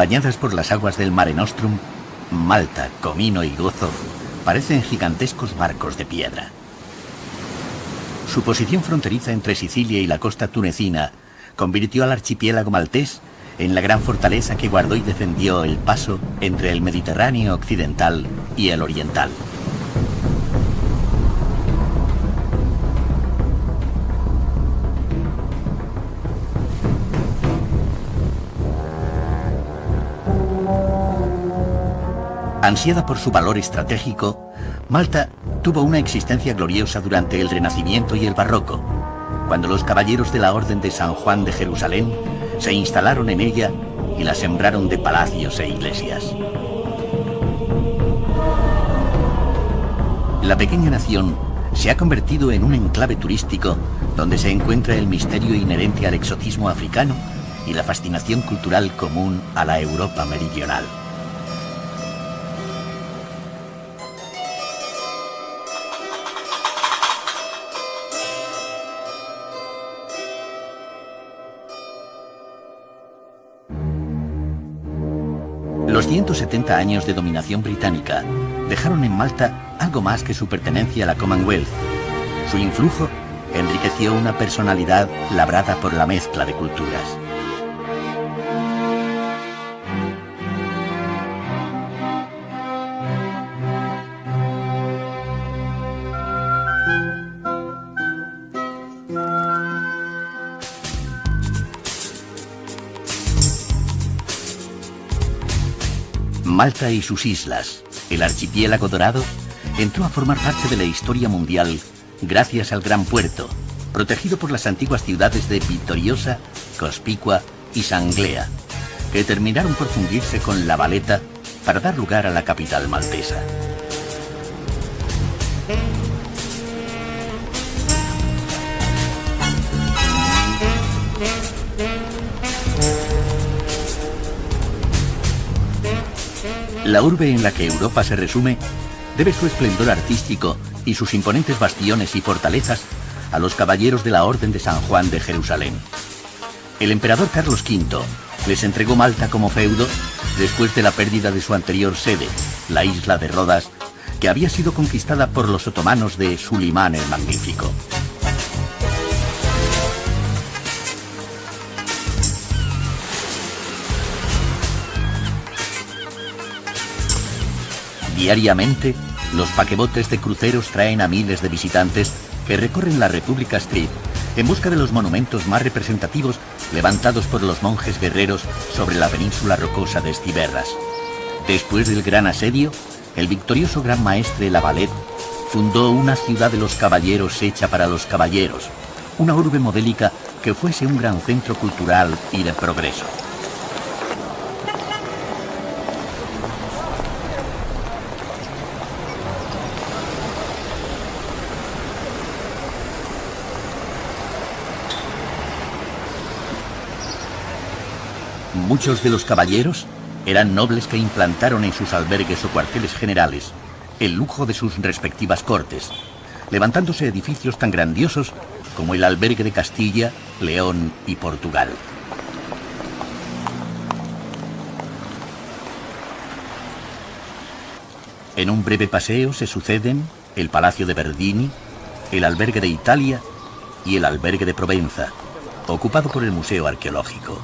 Bañadas por las aguas del Mare Nostrum, Malta, Comino y Gozo parecen gigantescos barcos de piedra. Su posición fronteriza entre Sicilia y la costa tunecina convirtió al archipiélago maltés en la gran fortaleza que guardó y defendió el paso entre el Mediterráneo occidental y el oriental. Ansiada por su valor estratégico, Malta tuvo una existencia gloriosa durante el Renacimiento y el Barroco, cuando los caballeros de la Orden de San Juan de Jerusalén se instalaron en ella y la sembraron de palacios e iglesias. La pequeña nación se ha convertido en un enclave turístico donde se encuentra el misterio inherente al exotismo africano y la fascinación cultural común a la Europa meridional. Los 170 años de dominación británica dejaron en Malta algo más que su pertenencia a la Commonwealth. Su influjo enriqueció una personalidad labrada por la mezcla de culturas. Malta y sus islas, el archipiélago dorado, entró a formar parte de la historia mundial gracias al Gran Puerto, protegido por las antiguas ciudades de Victoriosa, Cospicua y Sanglea, que terminaron por fundirse con La Valeta para dar lugar a la capital maltesa. La urbe en la que Europa se resume debe su esplendor artístico y sus imponentes bastiones y fortalezas a los caballeros de la Orden de San Juan de Jerusalén. El emperador Carlos V les entregó Malta como feudo después de la pérdida de su anterior sede, la isla de Rodas, que había sido conquistada por los otomanos de Sulimán el Magnífico. Diariamente, los paquebotes de cruceros traen a miles de visitantes que recorren la República Street en busca de los monumentos más representativos levantados por los monjes guerreros sobre la península rocosa de Estiberras. Después del gran asedio, el victorioso gran maestre La Valette fundó una ciudad de los caballeros hecha para los caballeros, una urbe modélica que fuese un gran centro cultural y de progreso. Muchos de los caballeros eran nobles que implantaron en sus albergues o cuarteles generales el lujo de sus respectivas cortes, levantándose edificios tan grandiosos como el albergue de Castilla, León y Portugal. En un breve paseo se suceden el Palacio de Verdini, el albergue de Italia y el albergue de Provenza, ocupado por el Museo Arqueológico.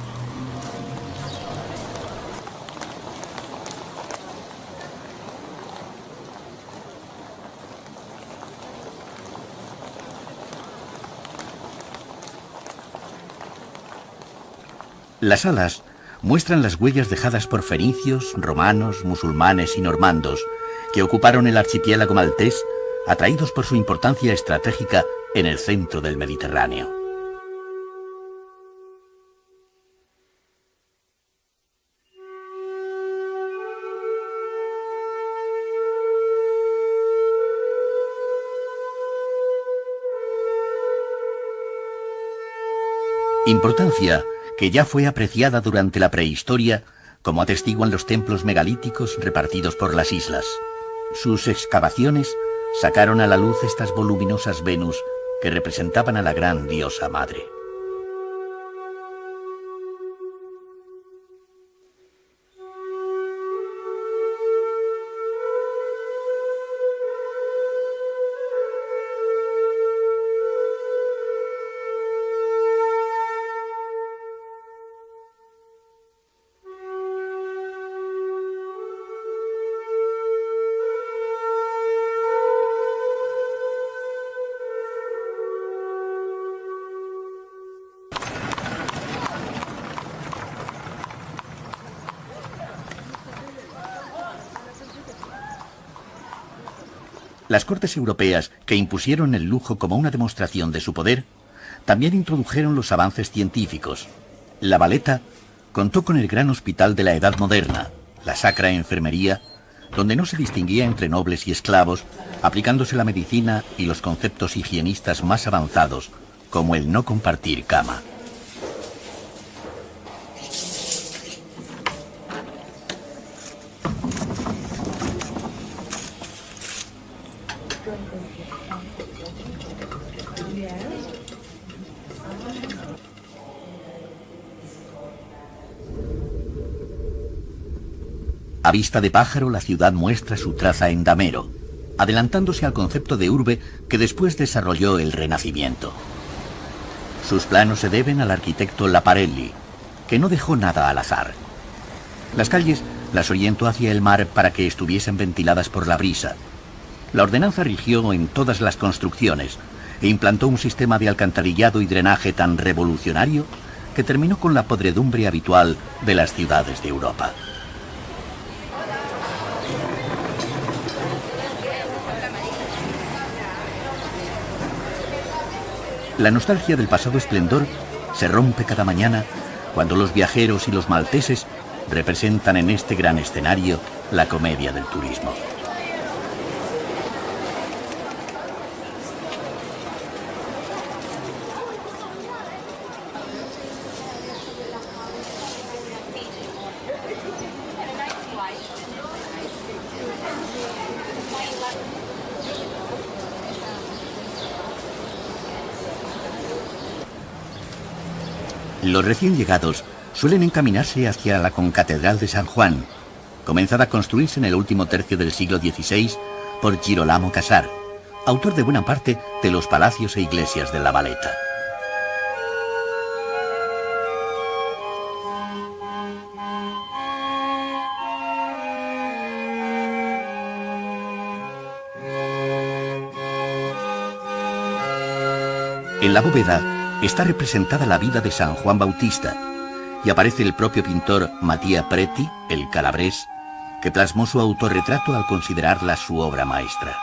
Las salas muestran las huellas dejadas por fenicios, romanos, musulmanes y normandos que ocuparon el archipiélago maltés, atraídos por su importancia estratégica en el centro del Mediterráneo. Importancia que ya fue apreciada durante la prehistoria, como atestiguan los templos megalíticos repartidos por las islas. Sus excavaciones sacaron a la luz estas voluminosas Venus que representaban a la gran diosa madre. Las cortes europeas, que impusieron el lujo como una demostración de su poder, también introdujeron los avances científicos. La Valeta contó con el gran hospital de la Edad Moderna, la Sacra Enfermería, donde no se distinguía entre nobles y esclavos, aplicándose la medicina y los conceptos higienistas más avanzados, como el no compartir cama. A vista de pájaro, la ciudad muestra su traza en damero, adelantándose al concepto de urbe que después desarrolló el Renacimiento. Sus planos se deben al arquitecto Laparelli, que no dejó nada al azar. Las calles las orientó hacia el mar para que estuviesen ventiladas por la brisa. La ordenanza rigió en todas las construcciones e implantó un sistema de alcantarillado y drenaje tan revolucionario que terminó con la podredumbre habitual de las ciudades de Europa. La nostalgia del pasado esplendor se rompe cada mañana cuando los viajeros y los malteses representan en este gran escenario la comedia del turismo. Los recién llegados suelen encaminarse hacia la concatedral de San Juan, comenzada a construirse en el último tercio del siglo XVI por Girolamo Casar, autor de buena parte de los palacios e iglesias de la Valeta. En la bóveda está representada la vida de San Juan Bautista y aparece el propio pintor Mattia Preti, el calabrés, que plasmó su autorretrato al considerarla su obra maestra.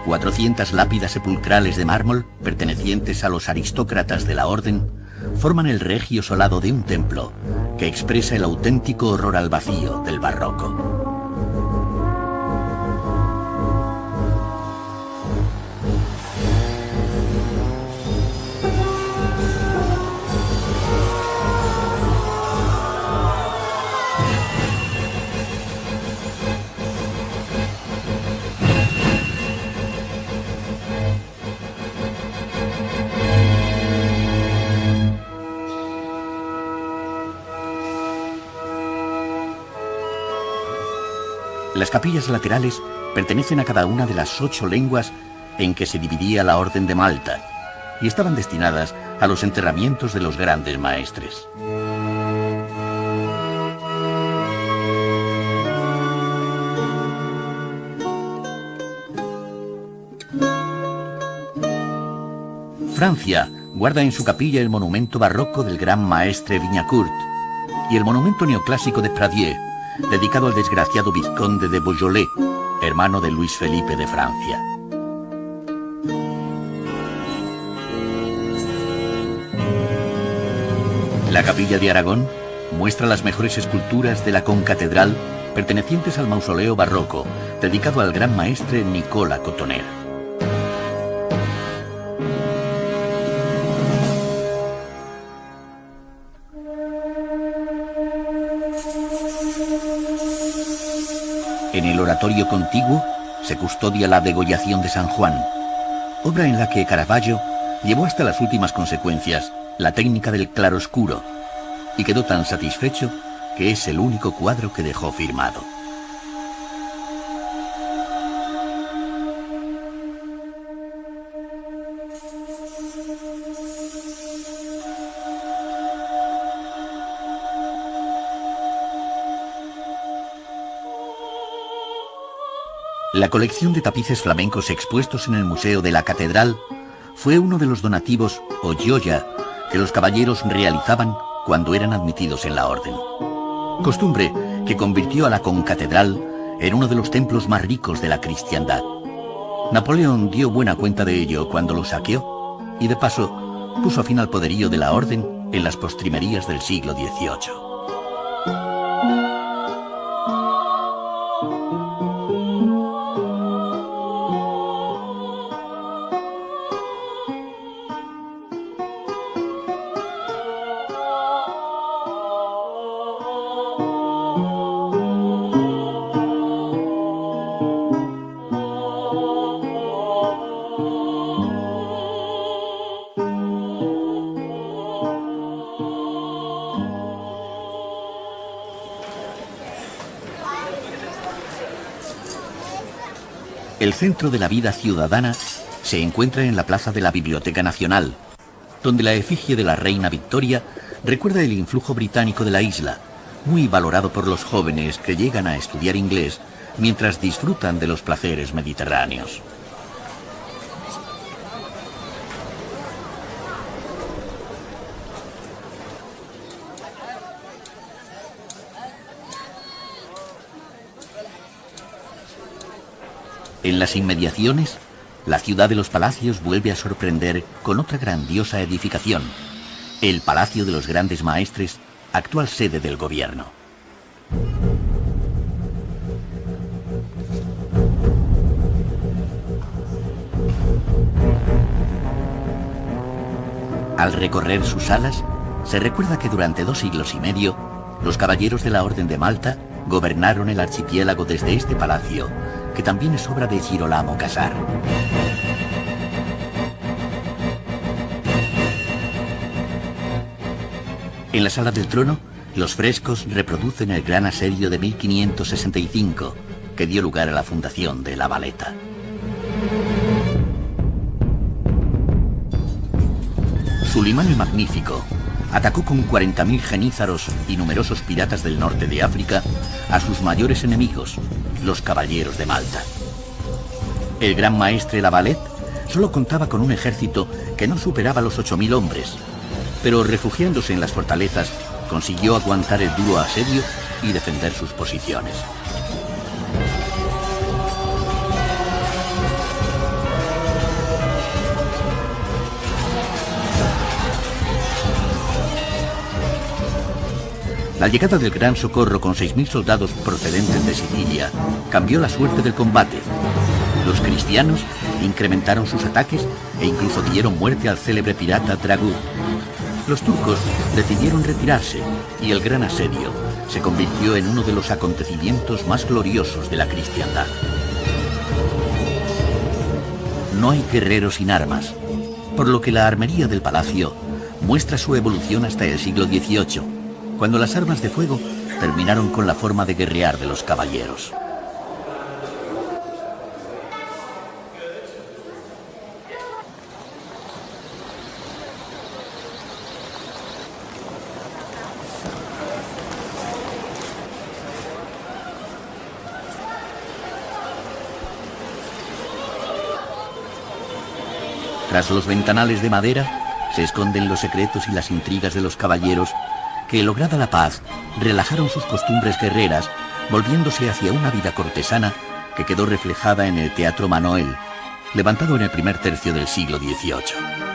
Cuatrocientas lápidas sepulcrales de mármol, pertenecientes a los aristócratas de la orden, forman el regio solado de un templo que expresa el auténtico horror al vacío del barroco. Las capillas laterales pertenecen a cada una de las 8 lenguas en que se dividía la Orden de Malta y estaban destinadas a los enterramientos de los grandes maestres. Francia guarda en su capilla el monumento barroco del gran maestre Vignacourt y el monumento neoclásico de Pradier, dedicado al desgraciado vizconde de Beaujolais, hermano de Luis Felipe de Francia. La capilla de Aragón muestra las mejores esculturas de la concatedral pertenecientes al mausoleo barroco, dedicado al gran maestre Nicolas Cotonner. En el oratorio contiguo se custodia la degollación de San Juan, obra en la que Caravaggio llevó hasta las últimas consecuencias la técnica del claroscuro y quedó tan satisfecho que es el único cuadro que dejó firmado. La colección de tapices flamencos expuestos en el Museo de la Catedral fue uno de los donativos o gioia que los caballeros realizaban cuando eran admitidos en la orden. Costumbre que convirtió a la concatedral en uno de los templos más ricos de la cristiandad. Napoleón dio buena cuenta de ello cuando lo saqueó y de paso puso fin al poderío de la orden en las postrimerías del siglo XVIII. El centro de la vida ciudadana se encuentra en la plaza de la Biblioteca Nacional, donde la efigie de la reina Victoria recuerda el influjo británico de la isla, muy valorado por los jóvenes que llegan a estudiar inglés mientras disfrutan de los placeres mediterráneos. En las inmediaciones, la ciudad de los palacios vuelve a sorprender con otra grandiosa edificación, el Palacio de los Grandes Maestres, actual sede del gobierno. Al recorrer sus salas, se recuerda que durante 2 siglos y medio, los caballeros de la Orden de Malta gobernaron el archipiélago desde este palacio, que también es obra de Girolamo Casar. En la Sala del Trono, los frescos reproducen el gran asedio de 1565, que dio lugar a la fundación de La Valeta. Sulimán el Magnífico atacó con 40.000 genízaros y numerosos piratas del norte de África a sus mayores enemigos, los caballeros de Malta. El gran maestre La Valette solo contaba con un ejército que no superaba los 8.000 hombres, pero refugiándose en las fortalezas consiguió aguantar el duro asedio y defender sus posiciones. La llegada del Gran Socorro con 6.000 soldados procedentes de Sicilia cambió la suerte del combate. Los cristianos incrementaron sus ataques e incluso dieron muerte al célebre pirata Dragú. Los turcos decidieron retirarse y el gran asedio se convirtió en uno de los acontecimientos más gloriosos de la cristiandad. No hay guerrero sin armas, por lo que la armería del palacio muestra su evolución hasta el siglo XVIII, cuando las armas de fuego terminaron con la forma de guerrear de los caballeros. Tras los ventanales de madera se esconden los secretos y las intrigas de los caballeros que, lograda la paz, relajaron sus costumbres guerreras, volviéndose hacia una vida cortesana que quedó reflejada en el Teatro Manoel, levantado en el primer tercio del siglo XVIII.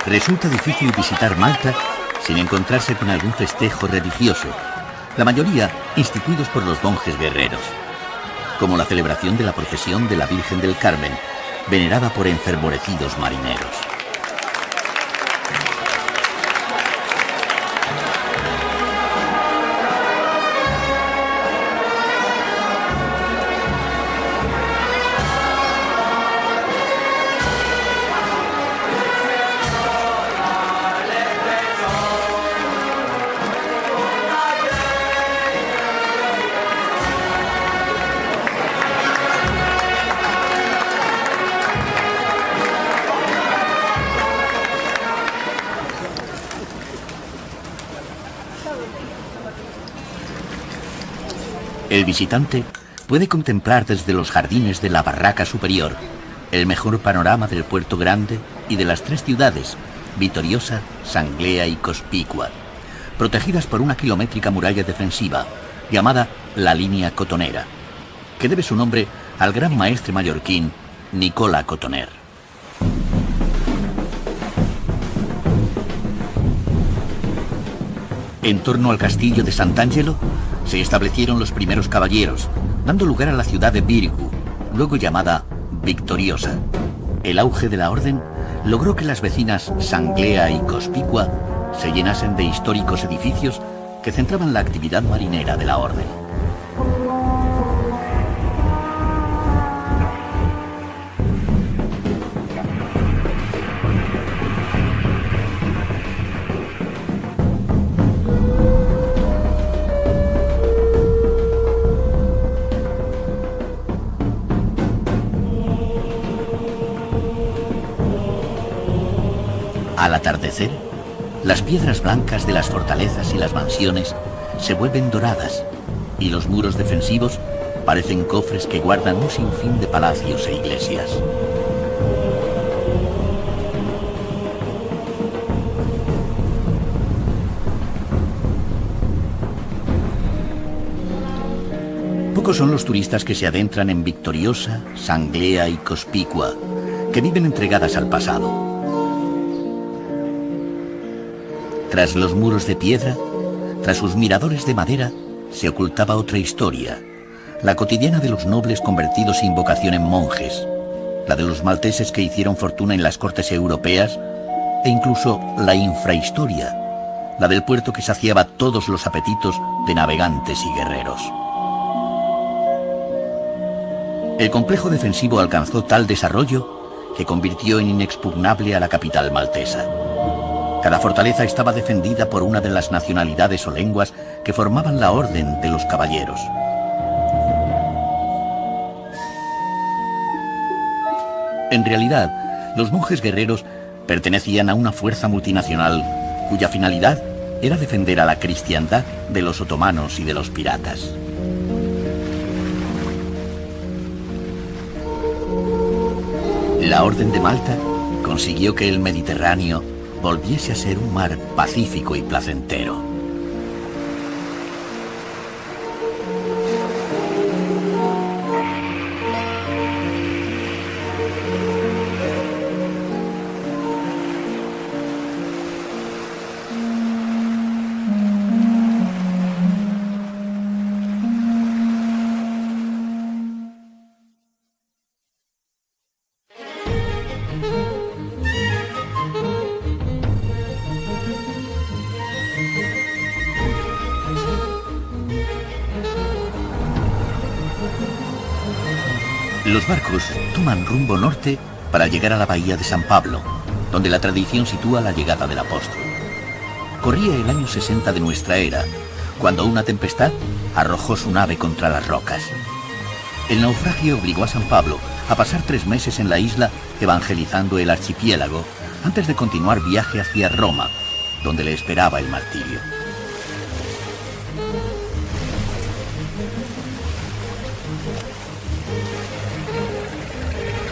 Resulta difícil visitar Malta sin encontrarse con algún festejo religioso, la mayoría instituidos por los monjes guerreros, como la celebración de la procesión de la Virgen del Carmen, venerada por enfervorecidos marineros. El visitante puede contemplar desde los jardines de la barraca superior el mejor panorama del Puerto Grande y de las tres ciudades, Vitoriosa, Sanglea y Cospicua, protegidas por una kilométrica muralla defensiva llamada la Línea Cotonera, que debe su nombre al gran maestre mallorquín Nicola Cotoner. En torno al castillo de Sant'Angelo se establecieron los primeros caballeros, dando lugar a la ciudad de Virgu, luego llamada Victoriosa. El auge de la orden logró que las vecinas Sanglea y Cospicua se llenasen de históricos edificios que centraban la actividad marinera de la orden. Al atardecer, las piedras blancas de las fortalezas y las mansiones se vuelven doradas y los muros defensivos parecen cofres que guardan un sinfín de palacios e iglesias. Pocos son los turistas que se adentran en Victoriosa, Sanglea y Cospicua, que viven entregadas al pasado. Tras los muros de piedra, tras sus miradores de madera, se ocultaba otra historia, la cotidiana de los nobles convertidos sin vocación en monjes, la de los malteses que hicieron fortuna en las cortes europeas, e incluso la infrahistoria, la del puerto que saciaba todos los apetitos de navegantes y guerreros. El complejo defensivo alcanzó tal desarrollo que convirtió en inexpugnable a la capital maltesa. Cada fortaleza estaba defendida por una de las nacionalidades o lenguas que formaban la orden de los caballeros. En realidad, los monjes guerreros pertenecían a una fuerza multinacional cuya finalidad era defender a la cristiandad de los otomanos y de los piratas. La Orden de Malta consiguió que el Mediterráneo volviese a ser un mar pacífico y placentero. Los barcos toman rumbo norte para llegar a la bahía de San Pablo, donde la tradición sitúa la llegada del apóstol. Corría el año 60 de nuestra era, cuando una tempestad arrojó su nave contra las rocas. El naufragio obligó a San Pablo a pasar 3 meses en la isla evangelizando el archipiélago antes de continuar viaje hacia Roma, donde le esperaba el martirio.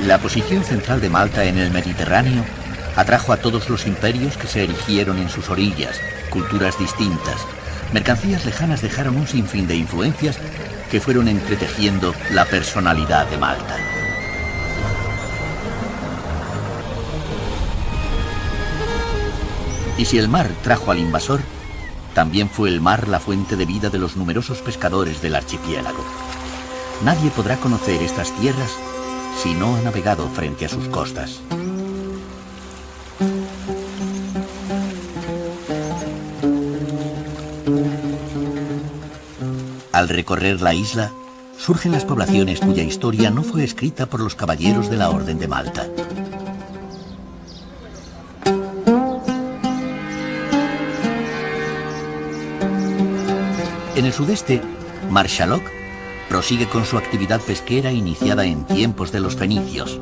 La posición central de Malta en el Mediterráneo atrajo a todos los imperios que se erigieron en sus orillas, culturas distintas. Mercancías lejanas dejaron un sinfín de influencias que fueron entretejiendo la personalidad de Malta. Y si el mar trajo al invasor, También fue el mar la fuente de vida de los numerosos pescadores del archipiélago. Nadie podrá conocer estas tierras si no ha navegado frente a sus costas. Al recorrer la isla, surgen las poblaciones cuya historia no fue escrita por los caballeros de la Orden de Malta. En el sudeste, Marshallok prosigue con su actividad pesquera iniciada en tiempos de los fenicios.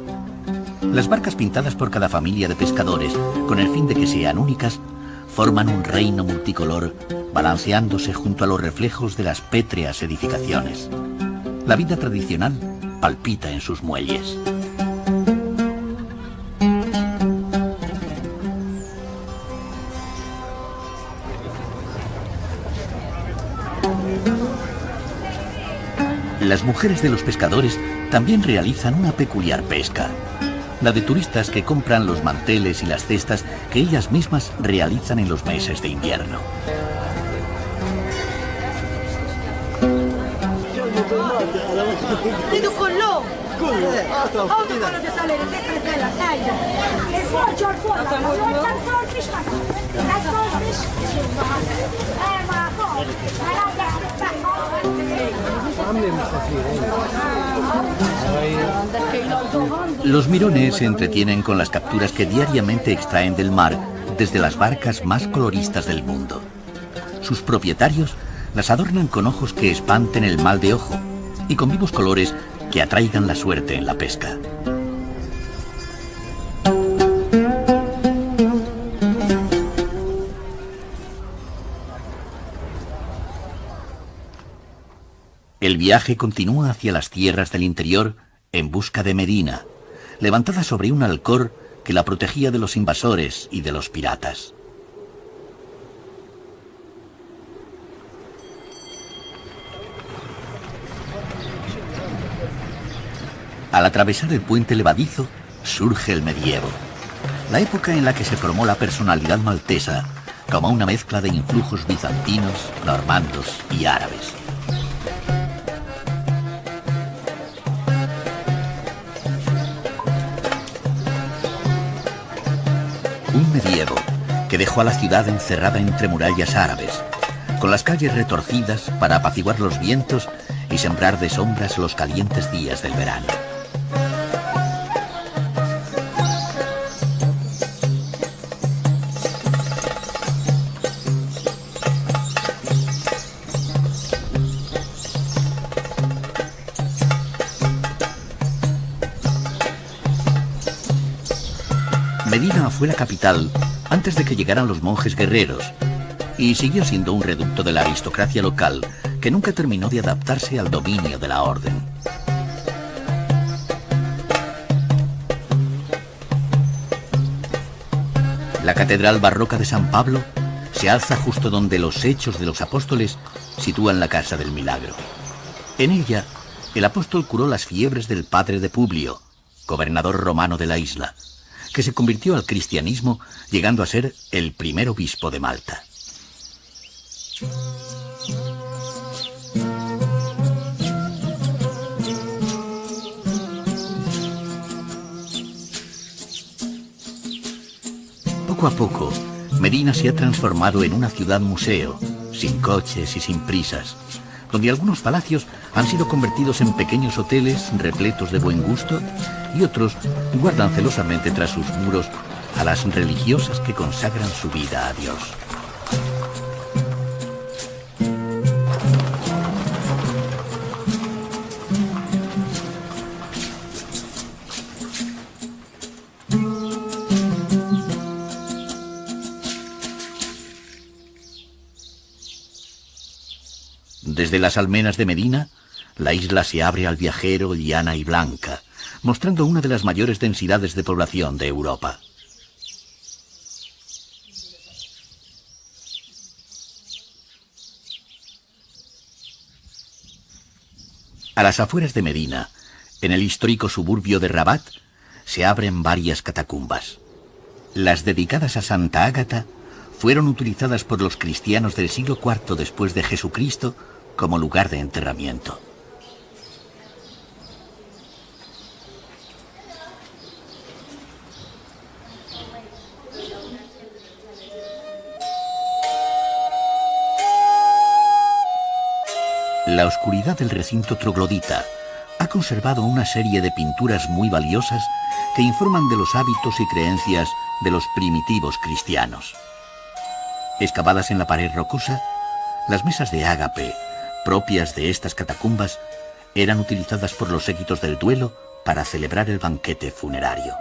Las barcas pintadas por cada familia de pescadores, con el fin de que sean únicas, forman un reino multicolor, balanceándose junto a los reflejos de las pétreas edificaciones. La vida tradicional palpita en sus muelles. Las mujeres de los pescadores también realizan una peculiar pesca, la de turistas que compran los manteles y las cestas que ellas mismas realizan en los meses de invierno. Los mirones se entretienen con las capturas que diariamente extraen del mar desde las barcas más coloristas del mundo. Sus propietarios las adornan con ojos que espanten el mal de ojo y con vivos colores que atraigan la suerte en la pesca. El viaje continúa hacia las tierras del interior en busca de Medina, levantada sobre un alcor que la protegía de los invasores y de los piratas. Al atravesar el puente levadizo, surge el medievo, la época en la que se formó la personalidad maltesa, como una mezcla de influjos bizantinos, normandos y árabes. Un medievo que dejó a la ciudad encerrada entre murallas árabes, con las calles retorcidas para apaciguar los vientos y sembrar de sombras los calientes días del verano. Medina fue la capital antes de que llegaran los monjes guerreros y siguió siendo un reducto de la aristocracia local que nunca terminó de adaptarse al dominio de la orden. La catedral barroca de San Pablo se alza justo donde los Hechos de los Apóstoles sitúan la Casa del Milagro. En ella, el apóstol curó las fiebres del padre de Publio, gobernador romano de la isla, que se convirtió al cristianismo, llegando a ser el primer obispo de Malta. Poco a poco, Medina se ha transformado en una ciudad museo, sin coches y sin prisas, donde algunos palacios han sido convertidos en pequeños hoteles repletos de buen gusto y otros guardan celosamente tras sus muros a las religiosas que consagran su vida a Dios. Desde las almenas de Medina, la isla se abre al viajero llana y blanca, mostrando una de las mayores densidades de población de Europa. A las afueras de Medina, en el histórico suburbio de Rabat, se abren varias catacumbas. Las dedicadas a Santa Ágata fueron utilizadas por los cristianos del siglo IV después de Jesucristo como lugar de enterramiento. La oscuridad del recinto troglodita ha conservado una serie de pinturas muy valiosas que informan de los hábitos y creencias de los primitivos cristianos. Excavadas en la pared rocosa, las mesas de ágape, propias de estas catacumbas, eran utilizadas por los séquitos del duelo para celebrar el banquete funerario.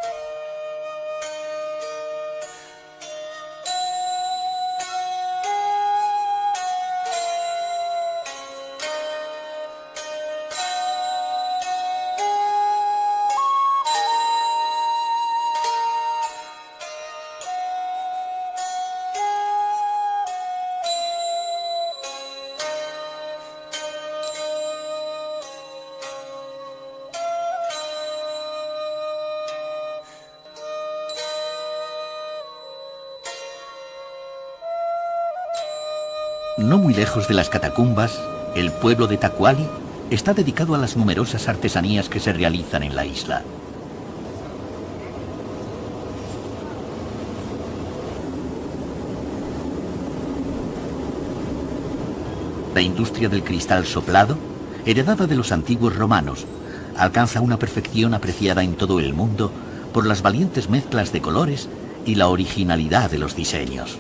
No muy lejos de las catacumbas, el pueblo de Tacuali está dedicado a las numerosas artesanías que se realizan en la isla. La industria del cristal soplado, heredada de los antiguos romanos, alcanza una perfección apreciada en todo el mundo por las valientes mezclas de colores y la originalidad de los diseños.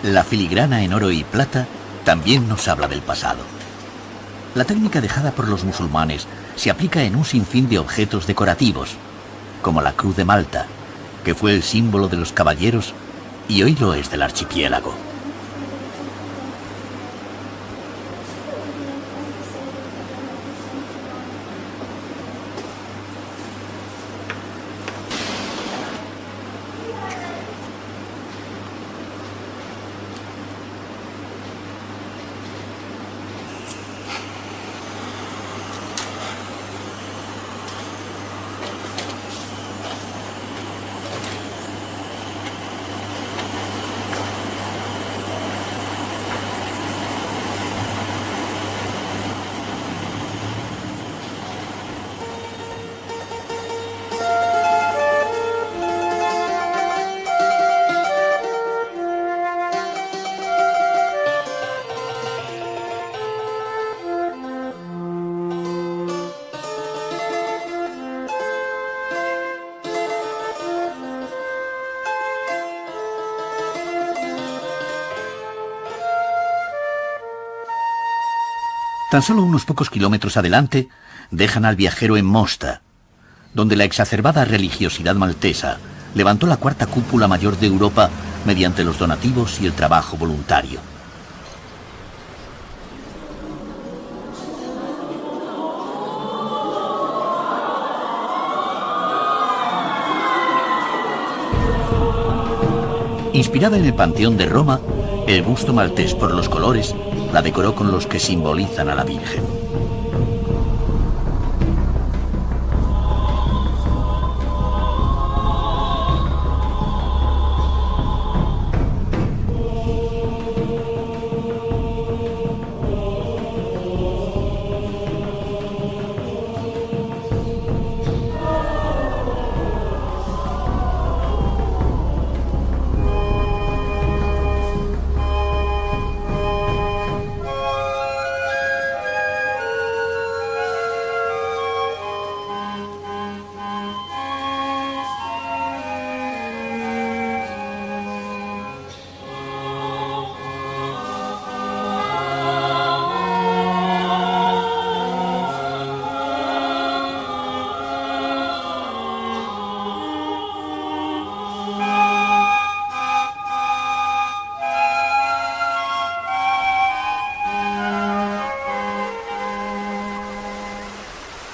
La filigrana en oro y plata también nos habla del pasado. La técnica dejada por los musulmanes se aplica en un sinfín de objetos decorativos, como la Cruz de Malta, que fue el símbolo de los caballeros y hoy lo es del archipiélago. Tan solo unos pocos kilómetros adelante dejan al viajero en Mosta, donde la exacerbada religiosidad maltesa levantó la cuarta cúpula mayor de Europa mediante los donativos y el trabajo voluntario. Inspirada en el Panteón de Roma, el busto maltés, por los colores, la decoró con los que simbolizan a la Virgen.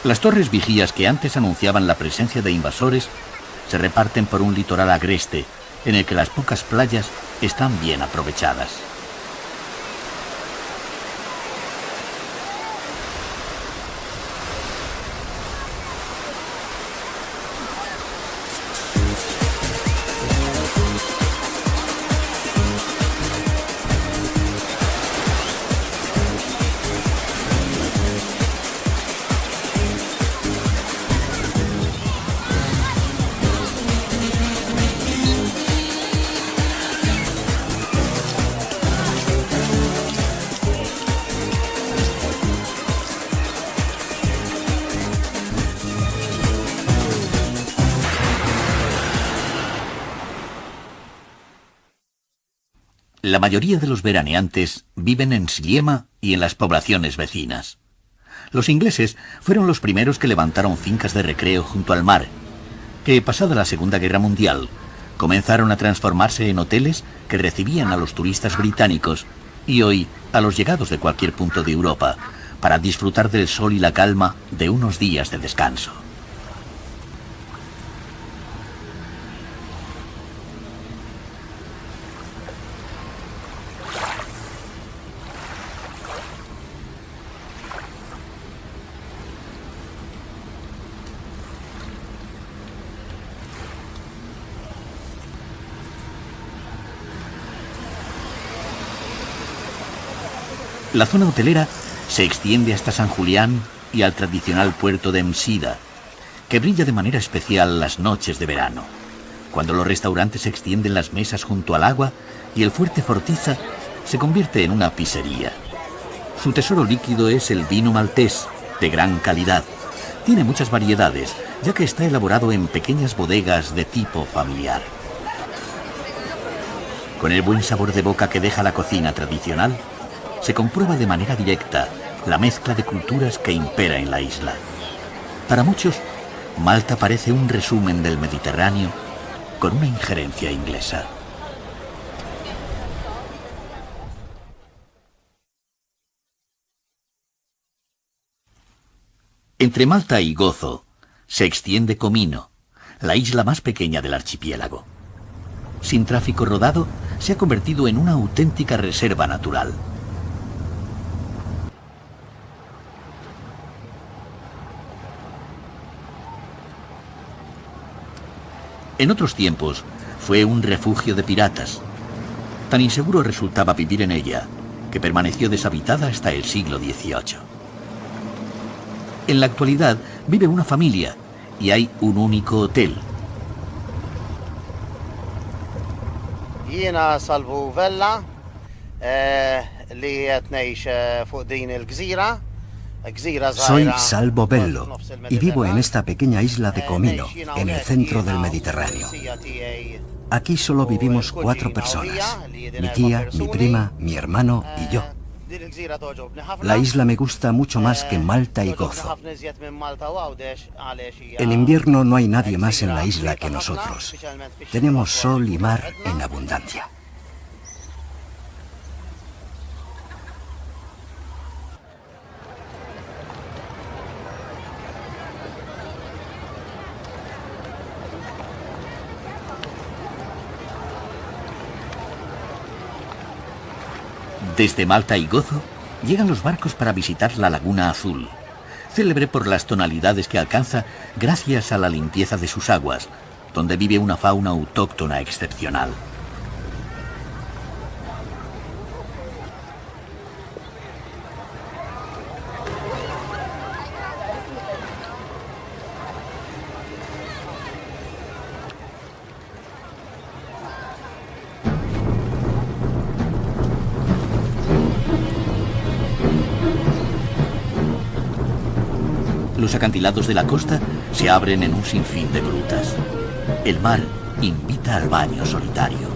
Las torres vigías que antes anunciaban la presencia de invasores se reparten por un litoral agreste, en el que las pocas playas están bien aprovechadas. La mayoría de los veraneantes viven en Sliema y en las poblaciones vecinas. Los ingleses fueron los primeros que levantaron fincas de recreo junto al mar, que pasada la Segunda Guerra Mundial comenzaron a transformarse en hoteles que recibían a los turistas británicos y hoy a los llegados de cualquier punto de Europa para disfrutar del sol y la calma de unos días de descanso. La zona hotelera se extiende hasta San Julián y al tradicional puerto de Msida, que brilla de manera especial las noches de verano, cuando los restaurantes extienden las mesas junto al agua y el fuerte Fortiza se convierte en una pizzería. Su tesoro líquido es el vino maltés, de gran calidad. Tiene muchas variedades, ya que está elaborado en pequeñas bodegas de tipo familiar. Con el buen sabor de boca que deja la cocina tradicional, se comprueba de manera directa la mezcla de culturas que impera en la isla. Para muchos, Malta parece un resumen del Mediterráneo con una injerencia inglesa. Entre Malta y Gozo se extiende Comino, la isla más pequeña del archipiélago. Sin tráfico rodado, se ha convertido en una auténtica reserva natural. En otros tiempos fue un refugio de piratas. Tan inseguro resultaba vivir en ella que permaneció deshabitada hasta el siglo XVIII. En la actualidad vive una familia y hay un único hotel. Jiena Salvo Vella li qed ngħix fuq din il-gżira. Soy Salvo Bello y vivo en esta pequeña isla de Comino, en el centro del Mediterráneo. Aquí solo vivimos 4 personas, mi tía, mi prima, mi hermano y yo. La isla me gusta mucho más que Malta y Gozo. En invierno no hay nadie más en la isla que nosotros. Tenemos sol y mar en abundancia. Desde Malta y Gozo llegan los barcos para visitar la Laguna Azul, célebre por las tonalidades que alcanza gracias a la limpieza de sus aguas, donde vive una fauna autóctona excepcional. Los acantilados de la costa se abren en un sinfín de grutas. El mar invita al baño solitario.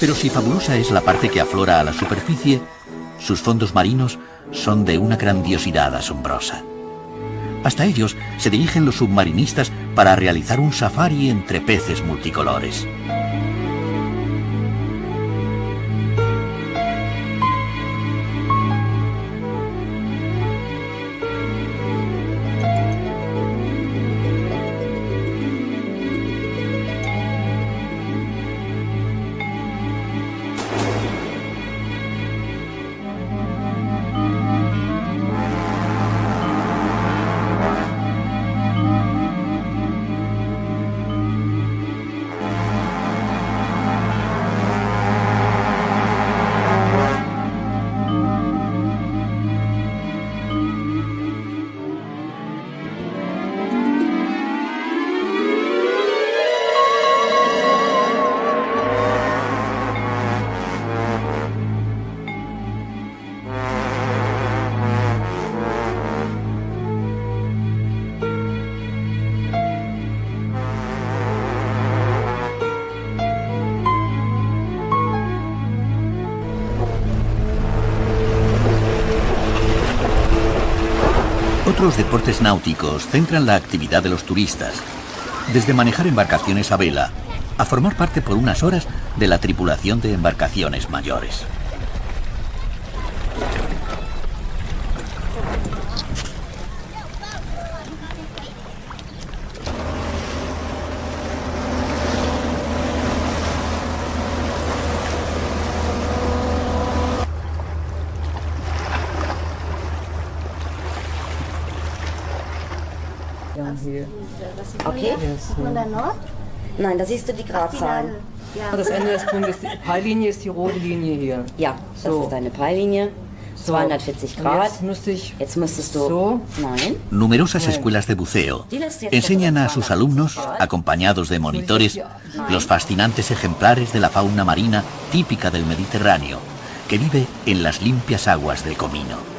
Pero si fabulosa es la parte que aflora a la superficie, sus fondos marinos son de una grandiosidad asombrosa. Hasta ellos se dirigen los submarinistas para realizar un safari entre peces multicolores. Otros deportes náuticos centran la actividad de los turistas, desde manejar embarcaciones a vela a formar parte por unas horas de la tripulación de embarcaciones mayores. Okay. Nein, da siehst du die Gradzahlen. Das Ende des Punktes, die Peillinie ist die rote Linie hier. Ja, das ist deine Peillinie. 240 Grad. Jetzt müsstest du... So. Nein. Numerosas escuelas de buceo enseñan a sus alumnos, acompañados de monitores, los fascinantes ejemplares de la fauna marina típica del Mediterráneo, que vive en las limpias aguas del Comino.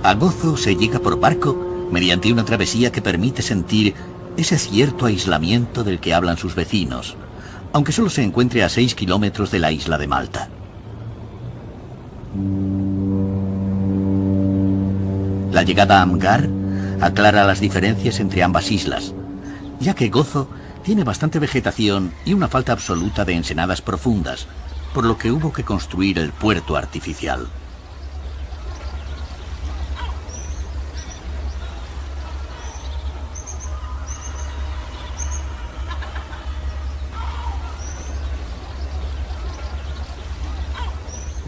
A Gozo se llega por barco mediante una travesía que permite sentir ese cierto aislamiento del que hablan sus vecinos, aunque solo se encuentre a 6 kilómetros de la isla de Malta. La llegada a Amgar aclara las diferencias entre ambas islas, ya que Gozo tiene bastante vegetación y una falta absoluta de ensenadas profundas, por lo que hubo que construir el puerto artificial.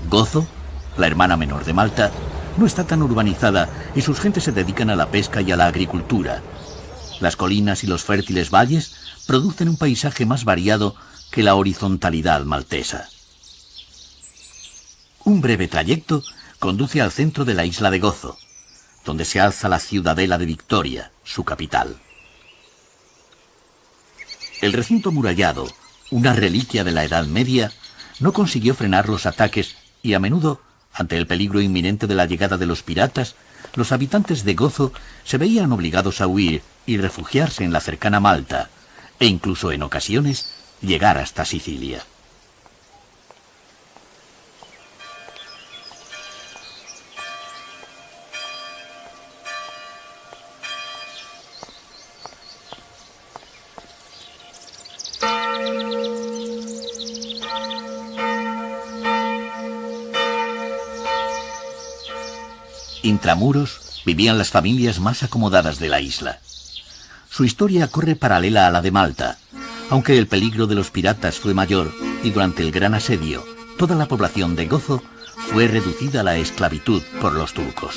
Gozo, la hermana menor de Malta, no está tan urbanizada y sus gentes se dedican a la pesca y a la agricultura. Las colinas y los fértiles valles producen un paisaje más variado que la horizontalidad maltesa. Un breve trayecto conduce al centro de la isla de Gozo, donde se alza la ciudadela de Victoria, su capital. El recinto amurallado, una reliquia de la Edad Media, no consiguió frenar los ataques y a menudo, ante el peligro inminente de la llegada de los piratas, los habitantes de Gozo se veían obligados a huir y refugiarse en la cercana Malta, e incluso en ocasiones llegar hasta Sicilia. Intramuros vivían las familias más acomodadas de la isla. Su historia corre paralela a la de Malta, aunque el peligro de los piratas fue mayor y durante el gran asedio, toda la población de Gozo fue reducida a la esclavitud por los turcos.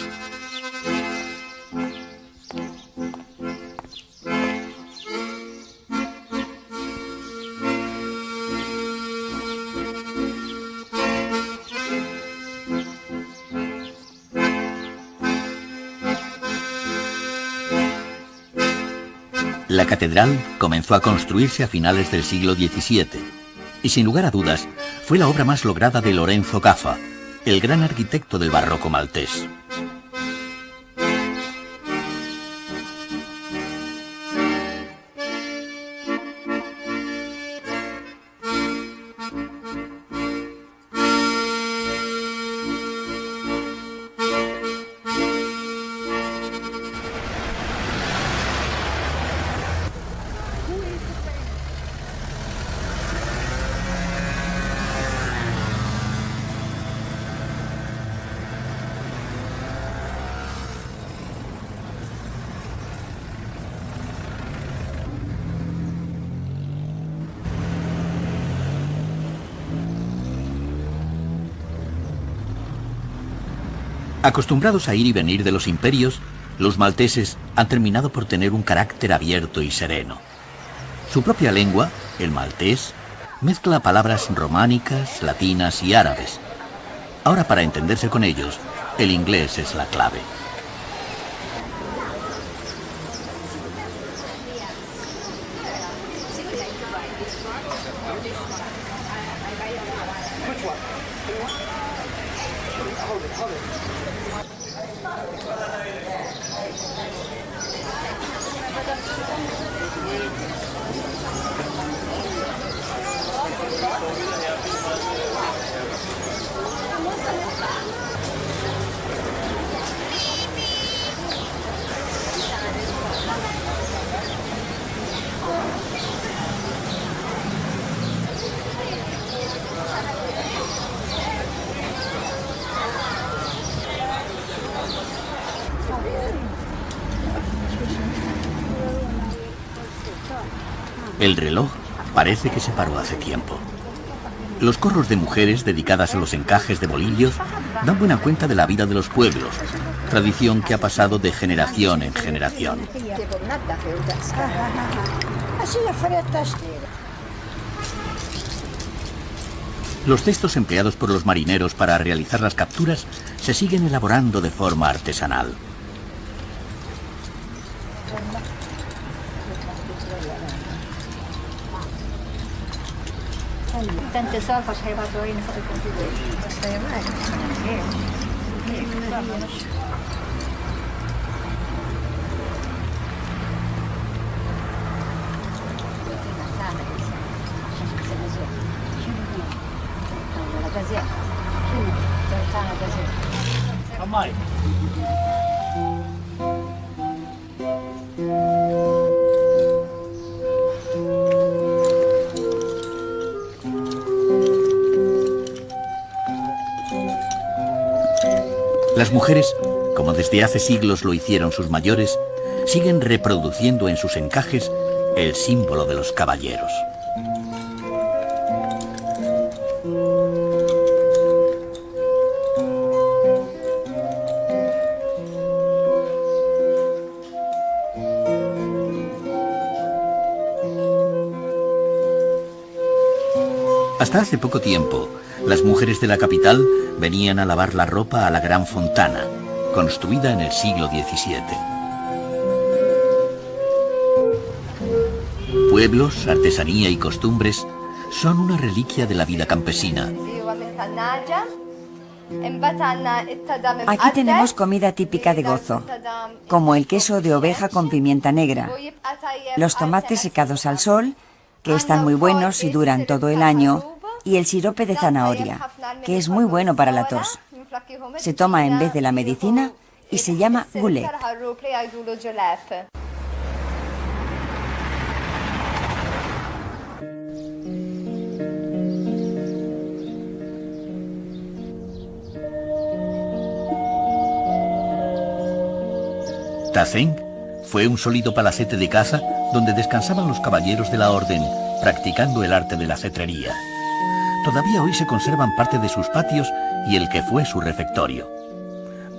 La catedral comenzó a construirse a finales del siglo XVII y sin lugar a dudas fue la obra más lograda de Lorenzo Caffa, el gran arquitecto del barroco maltés. Acostumbrados a ir y venir de los imperios, los malteses han terminado por tener un carácter abierto y sereno. Su propia lengua, el maltés, mezcla palabras románicas, latinas y árabes. Ahora, para entenderse con ellos, el inglés es la clave. El reloj parece que se paró hace tiempo. Los corros de mujeres dedicadas a los encajes de bolillos dan buena cuenta de la vida de los pueblos, tradición que ha pasado de generación en generación. Los cestos empleados por los marineros para realizar las capturas se siguen elaborando de forma artesanal. Las mujeres, como desde hace siglos lo hicieron sus mayores, siguen reproduciendo en sus encajes el símbolo de los caballeros. Hasta hace poco tiempo, las mujeres de la capital venían a lavar la ropa a la Gran Fontana, construida en el siglo XVII. Pueblos, artesanía y costumbres son una reliquia de la vida campesina. Aquí tenemos comida típica de Gozo, como el queso de oveja con pimienta negra, los tomates secados al sol, que están muy buenos y duran todo el año, y el sirope de zanahoria, que es muy bueno para la tos. Se toma en vez de la medicina y se llama gulep. Tazeng fue un sólido palacete de caza donde descansaban los caballeros de la orden, practicando el arte de la cetrería. Todavía hoy se conservan parte de sus patios y el que fue su refectorio.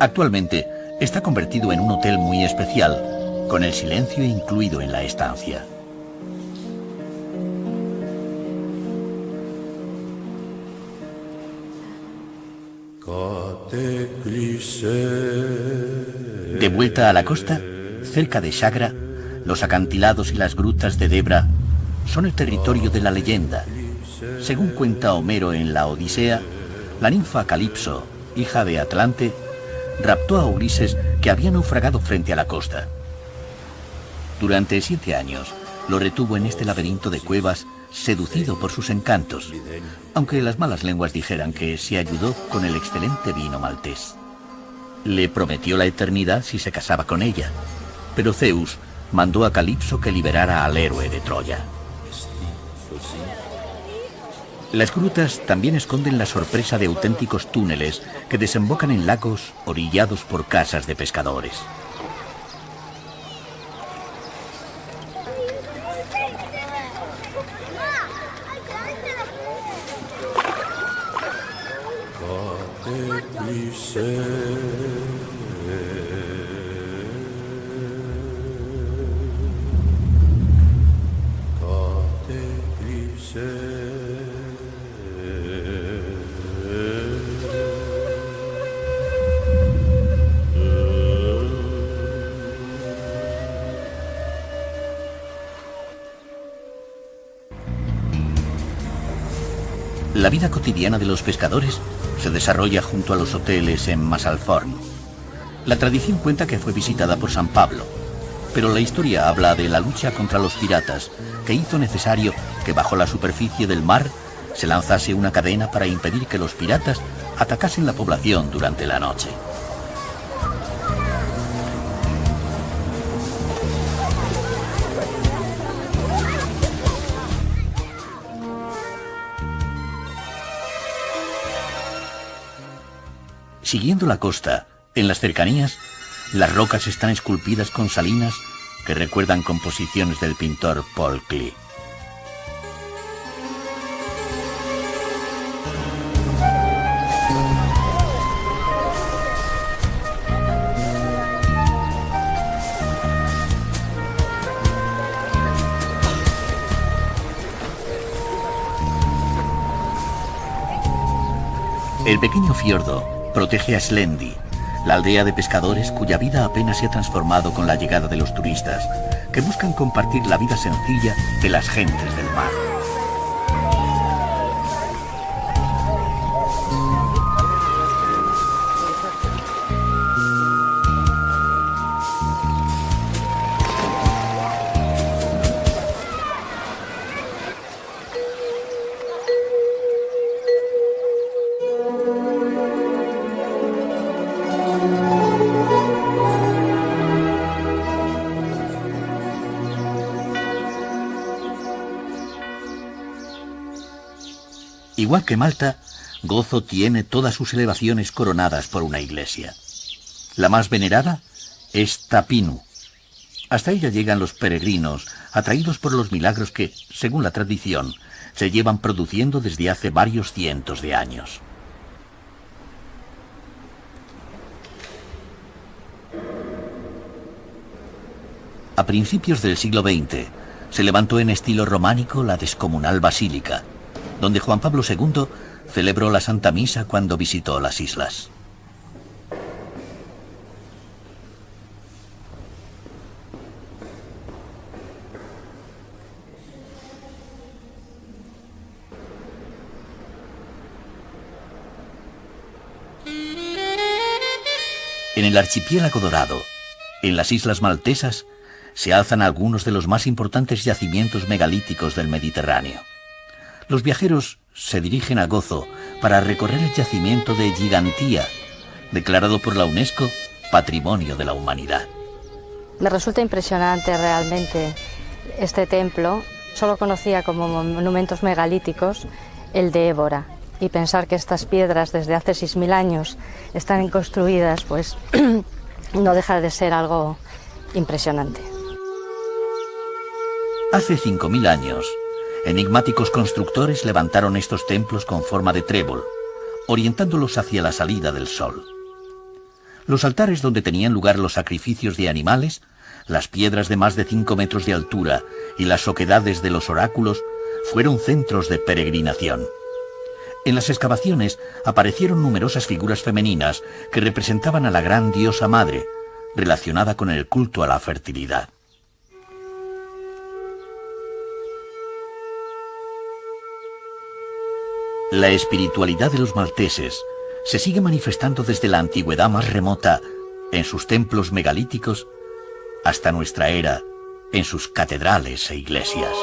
Actualmente está convertido en un hotel muy especial, con el silencio incluido en la estancia. De vuelta a la costa, cerca de Chagra, los acantilados y las grutas de Debra son el territorio de la leyenda. Según cuenta Homero en la Odisea, la ninfa Calipso, hija de Atlante, raptó a Ulises, que había naufragado frente a la costa. Durante 7 años lo retuvo en este laberinto de cuevas, seducido por sus encantos, aunque las malas lenguas dijeran que se ayudó con el excelente vino maltés. Le prometió la eternidad si se casaba con ella, pero Zeus mandó a Calipso que liberara al héroe de Troya. Las grutas también esconden la sorpresa de auténticos túneles que desembocan en lagos orillados por casas de pescadores. La vida cotidiana de los pescadores se desarrolla junto a los hoteles en Masalforn. La tradición cuenta que fue visitada por San Pablo, pero la historia habla de la lucha contra los piratas, que hizo necesario que bajo la superficie del mar se lanzase una cadena para impedir que los piratas atacasen la población durante la noche. Siguiendo la costa, en las cercanías, las rocas están esculpidas con salinas que recuerdan composiciones del pintor Paul Klee. El pequeño fiordo protege a Slendi, la aldea de pescadores cuya vida apenas se ha transformado con la llegada de los turistas, que buscan compartir la vida sencilla de las gentes del mar. Igual que Malta, Gozo tiene todas sus elevaciones coronadas por una iglesia. La más venerada es Tapinu. Hasta ella llegan los peregrinos, atraídos por los milagros que, según la tradición, se llevan produciendo desde hace varios cientos de años. A principios del siglo XX, se levantó en estilo románico la descomunal basílica, donde Juan Pablo II celebró la Santa Misa cuando visitó las islas. En el archipiélago dorado, en las islas maltesas, se alzan algunos de los más importantes yacimientos megalíticos del Mediterráneo. Los viajeros se dirigen a Gozo para recorrer el yacimiento de Gigantía, declarado por la UNESCO Patrimonio de la Humanidad. Me resulta impresionante realmente este templo. Solo conocía como monumentos megalíticos el de Évora, y pensar que estas piedras desde hace 6.000 años están construidas, pues no deja de ser algo impresionante. Hace 5.000 años, enigmáticos constructores levantaron estos templos con forma de trébol, orientándolos hacia la salida del sol. Los altares donde tenían lugar los sacrificios de animales, las piedras de más de 5 metros de altura y las oquedades de los oráculos fueron centros de peregrinación. En las excavaciones aparecieron numerosas figuras femeninas que representaban a la gran diosa madre, relacionada con el culto a la fertilidad. La espiritualidad de los malteses se sigue manifestando desde la antigüedad más remota en sus templos megalíticos hasta nuestra era en sus catedrales e iglesias.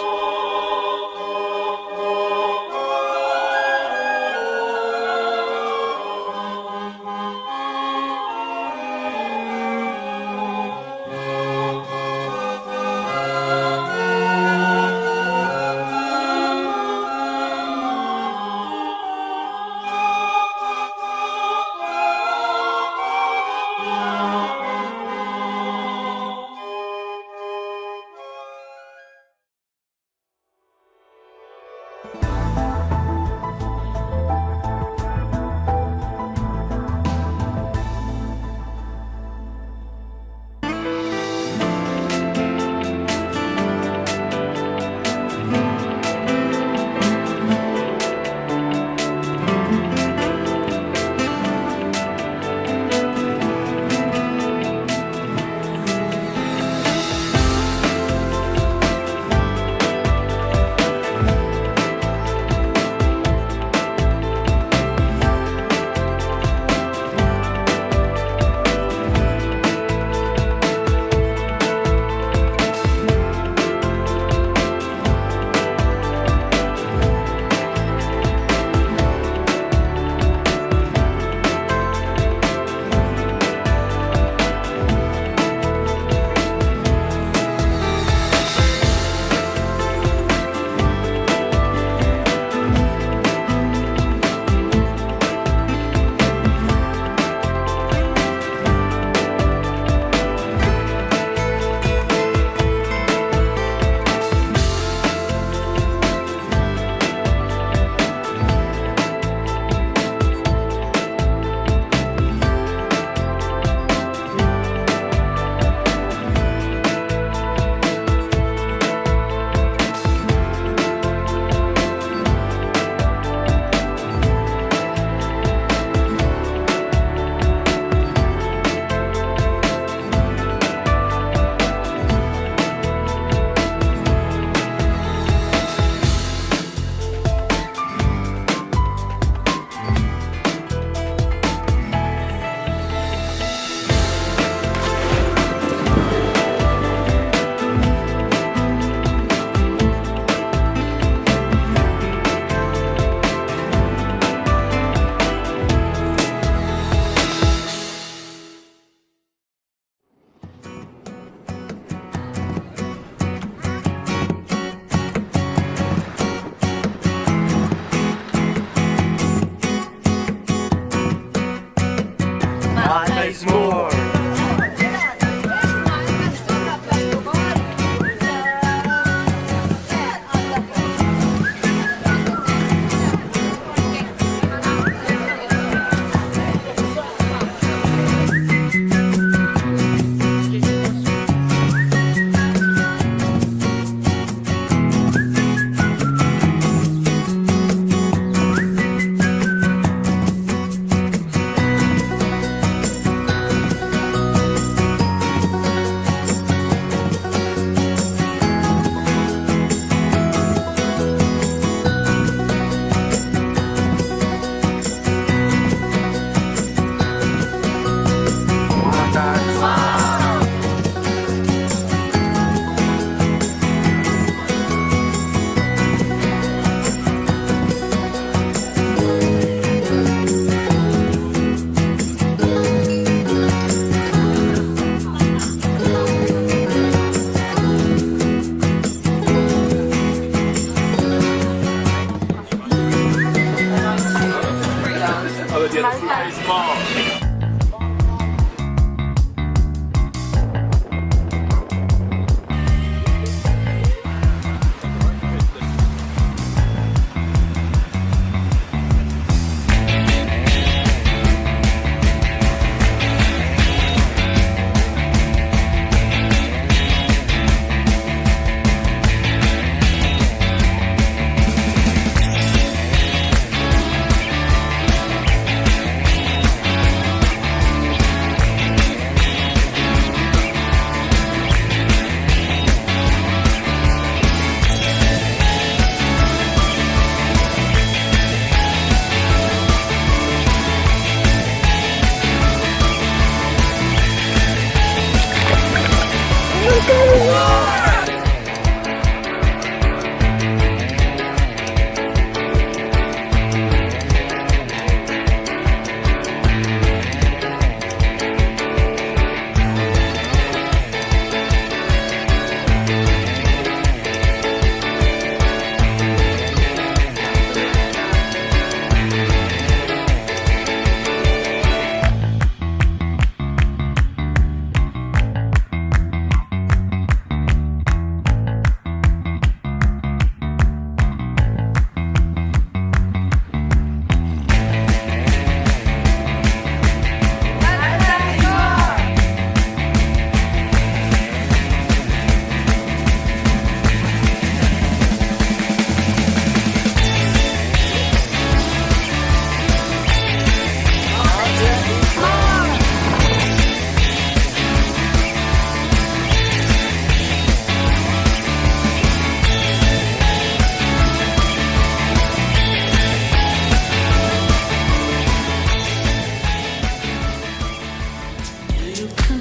you come